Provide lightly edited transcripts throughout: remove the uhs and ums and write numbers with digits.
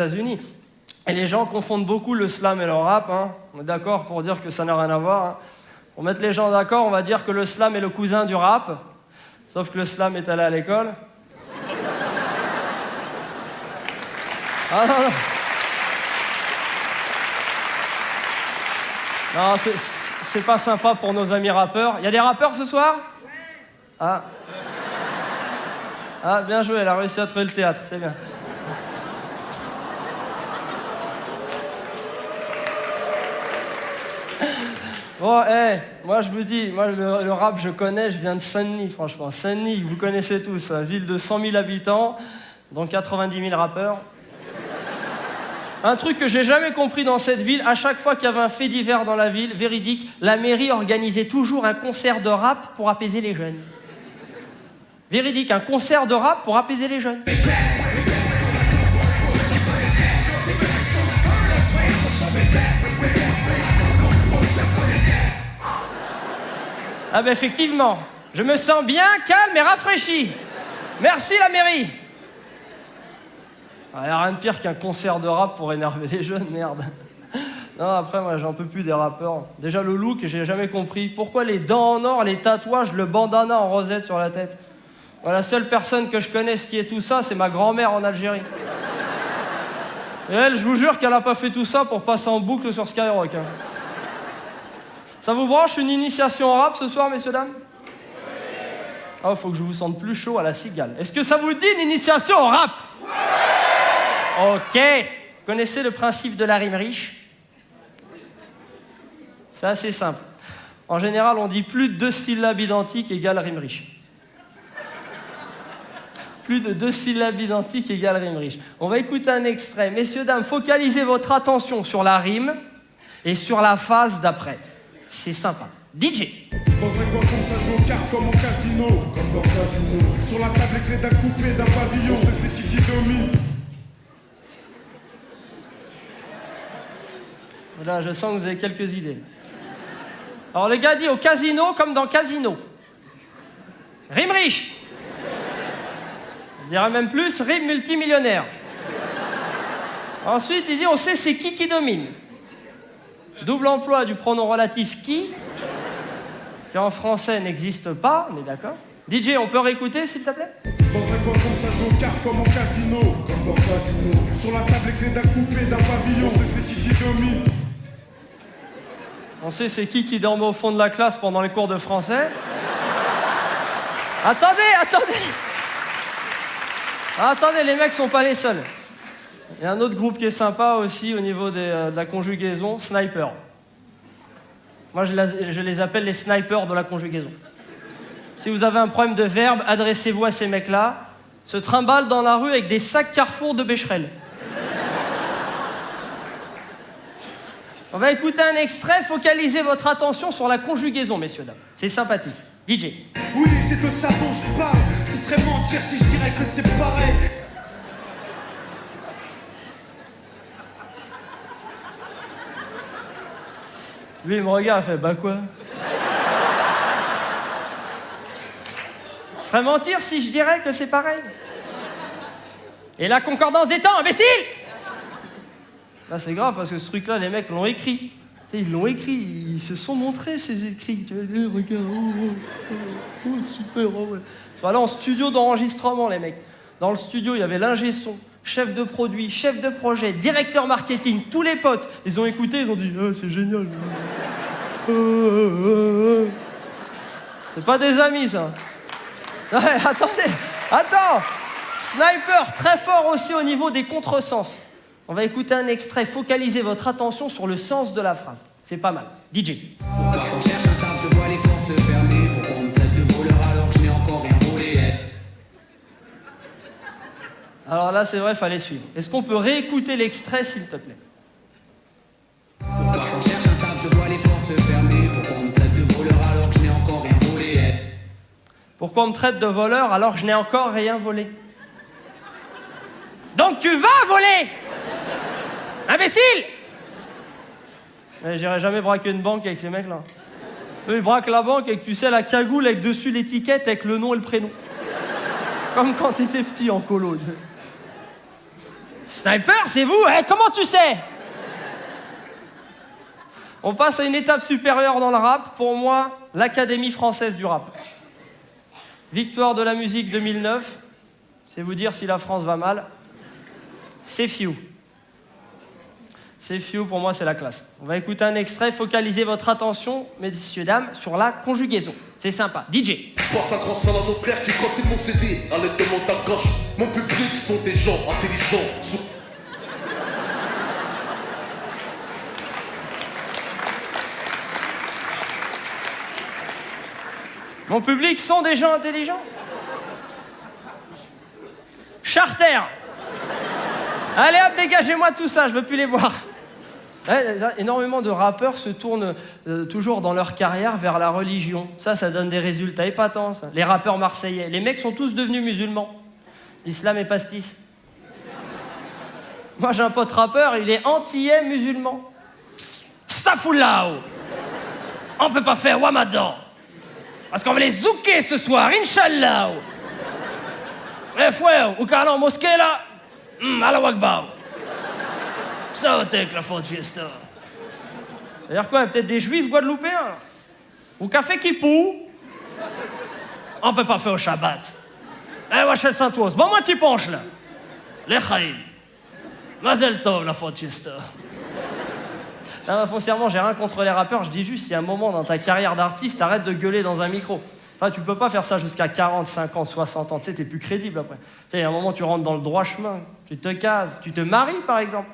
États-Unis. Et les gens confondent beaucoup le slam et le rap. Hein. On est d'accord pour dire que ça n'a rien à voir. Hein. Pour mettre les gens d'accord, on va dire que le slam est le cousin du rap. Sauf que le slam est allé à l'école. Ah non, non. Non, c'est pas sympa pour nos amis rappeurs. Il y a des rappeurs ce soir? Ah. Ah, bien joué, elle a réussi à trouver le théâtre, c'est bien. Bon, moi je vous dis, moi le rap je connais, je viens de Saint-Denis, franchement. Saint-Denis, vous connaissez tous, hein, ville de 100 000 habitants, dont 90 000 rappeurs. Un truc que j'ai jamais compris dans cette ville, à chaque fois qu'il y avait un fait divers dans la ville, véridique, la mairie organisait toujours un concert de rap pour apaiser les jeunes. Véridique, un concert de rap pour apaiser les jeunes. Ah ben effectivement, je me sens bien calme et rafraîchi. Merci la mairie. Il n'y a rien de pire qu'un concert de rap pour énerver les jeunes, merde. Non, après, moi, j'en peux plus des rappeurs. Déjà, le look, j'ai jamais compris. Pourquoi les dents en or, les tatouages, le bandana en rosette sur la tête? Moi, la seule personne que je connaisse qui est tout ça, c'est ma grand-mère en Algérie. Et elle, je vous jure qu'elle n'a pas fait tout ça pour passer en boucle sur Skyrock. Hein. Ça vous branche une initiation au rap ce soir, messieurs, dames? Ah, faut que je vous sente plus chaud à la cigale. Est-ce que ça vous dit une initiation au rap? Ok. Vous connaissez le principe de la rime riche? C'est assez simple. En général, on dit plus de 2 syllabes identiques égale rime riche. Plus de 2 syllabes identiques égale rime riche. On va écouter un extrait. Messieurs, dames, focalisez votre attention sur la rime et sur la phase d'après. C'est sympa. DJ. Dans un coin sombre, ça joue aux cartes comme au casino. Comme dans le casino. Sur la table, les clés d'un coupé, d'un pavillon. C'est qui domine. Là, je sens que vous avez quelques idées. Alors, le gars dit au casino comme dans Casino. Rime riche. Je dirais même plus, rime multimillionnaire. Ensuite, il dit on sait c'est qui domine. Double emploi du pronom relatif qui en français n'existe pas, on est d'accord? DJ, on peut réécouter, s'il te plaît? Dans un coin sombre, ça joue aux cartes comme au casino. Comme dans le casino. Sur la table, les clés d'un coupé, d'un pavillon. C'est qui domine. On sait c'est qui dormait au fond de la classe pendant les cours de français. Attendez! Attendez, les mecs sont pas les seuls. Il y a un autre groupe qui est sympa aussi au niveau de la conjugaison, Sniper. Moi, je les appelle les snipers de la conjugaison. Si vous avez un problème de verbe, adressez-vous à ces mecs-là. Se trimballent dans la rue avec des sacs Carrefour de Becherel. On va écouter un extrait, focalisez votre attention sur la conjugaison, messieurs, dames. C'est sympathique. DJ. Oui, c'est de ça dont je parle. Ce serait mentir si je dirais que c'est pareil. Lui, il me regarde, il fait « Bah quoi ?» Ce serait mentir si je dirais que c'est pareil. Et la concordance des temps, imbécile! Là, c'est grave parce que ce truc-là, les mecs l'ont écrit. Tu sais, ils l'ont écrit, ils se sont montrés ces écrits. Tu vas dire, regarde, super, ouais. Ils sont allés en studio d'enregistrement, les mecs. Dans le studio, il y avait l'ingé son, chef de produit, chef de projet, directeur marketing, tous les potes. Ils ont écouté, ils ont dit, ah, c'est génial. C'est pas des amis, ça. Ouais, attends. Sniper, très fort aussi au niveau des contresens. On va écouter un extrait, focalisez votre attention sur le sens de la phrase. C'est pas mal. DJ. Quand on cherche un taf, je vois les portes se fermer. Pourquoi on me traite de voleur alors que je n'ai encore rien volé? Alors là, c'est vrai, fallait suivre. Est-ce qu'on peut réécouter l'extrait, s'il te plaît? Quand on cherche un taf, je vois les portes se fermer. Pourquoi on me traite de voleur alors que je n'ai encore rien volé? Pourquoi on me traite de voleur alors que je n'ai encore rien volé? Donc tu vas voler! Imbécile! Mais j'irai jamais braquer une banque avec ces mecs-là. Eux, ils braquent la banque avec, tu sais, la cagoule avec dessus l'étiquette avec le nom et le prénom. Comme quand t'étais petit en colo. Sniper, c'est vous? Comment tu sais? On passe à une étape supérieure dans le rap. Pour moi, l'Académie française du rap. Victoire de la musique 2009. C'est vous dire si la France va mal. C'est few. C'est few, pour moi, c'est la classe. On va écouter un extrait. Focalisez votre attention, messieurs, dames, sur la conjugaison. C'est sympa. DJ. Je pense un grand salut à nos frères qui, quand ils m'ont cédé, à l'aide de mon gauche, mon public sont des gens intelligents. Mon public sont des gens intelligents. Charter. Allez hop, dégagez-moi tout ça, je veux plus les voir. Énormément de rappeurs se tournent toujours dans leur carrière vers la religion. Ça donne des résultats épatants, ça. Les rappeurs marseillais. Les mecs sont tous devenus musulmans. L'islam est pastis. Moi, j'ai un pote rappeur, il est antillais musulman. Stafoulao. On peut pas faire Wamadan. Parce qu'on va les zouker ce soir, Inch'Allah. Eh, frère, ou qu'allons en mosquée là? Allah Akbar. Ça va être la fête fiesta. C'est-à-dire quoi? Peut-être des juifs guadeloupéens? Ou café qui poue? On peut pas faire au Shabbat. Eh, Wachel Saint-Ours, bon, moi, tu penches là. Les Khaïl. Mazel Tov, la fête fiesta. Non, foncièrement, j'ai rien contre les rappeurs, je dis juste, si à un moment dans ta carrière d'artiste, arrête de gueuler dans un micro. Enfin, tu peux pas faire ça jusqu'à 40, 50, 60 ans, tu sais, t'es plus crédible après. Tu sais, à un moment, tu rentres dans le droit chemin, tu te cases, tu te maries, par exemple.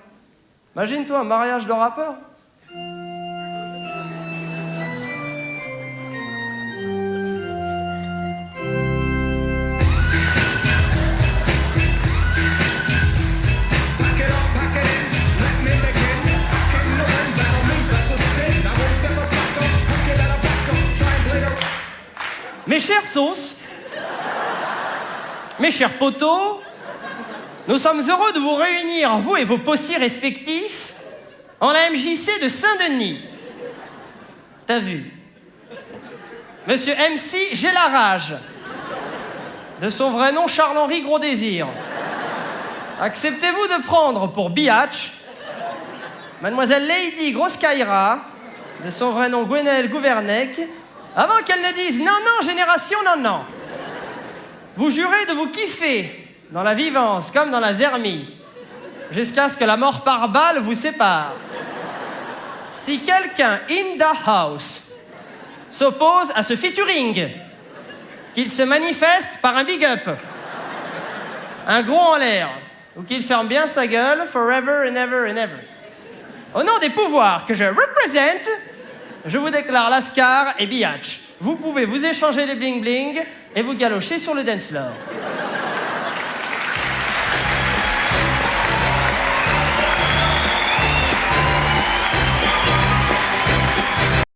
Imagine-toi un mariage de rappeur. Mes chères sauces, mes chers potos, nous sommes heureux de vous réunir, vous et vos possiers respectifs, en la MJC de Saint-Denis. T'as vu? Monsieur MC, j'ai la rage. De son vrai nom, Charles-Henri Gros-Désir. Acceptez-vous de prendre pour biatch Mademoiselle Lady Grosse-Kaira, de son vrai nom Gwenaëlle Gouvernec, avant qu'elle ne dise « Non, non, génération, non, non ». Vous jurez de vous kiffer dans la vivance comme dans la zermie, jusqu'à ce que la mort par balle vous sépare. Si quelqu'un in the house s'oppose à ce featuring, qu'il se manifeste par un big up, un gros en l'air, ou qu'il ferme bien sa gueule forever and ever and ever. Au nom des pouvoirs que je représente, je vous déclare Lascar et Biatch. Vous pouvez vous échanger les bling-bling et vous galocher sur le dance floor.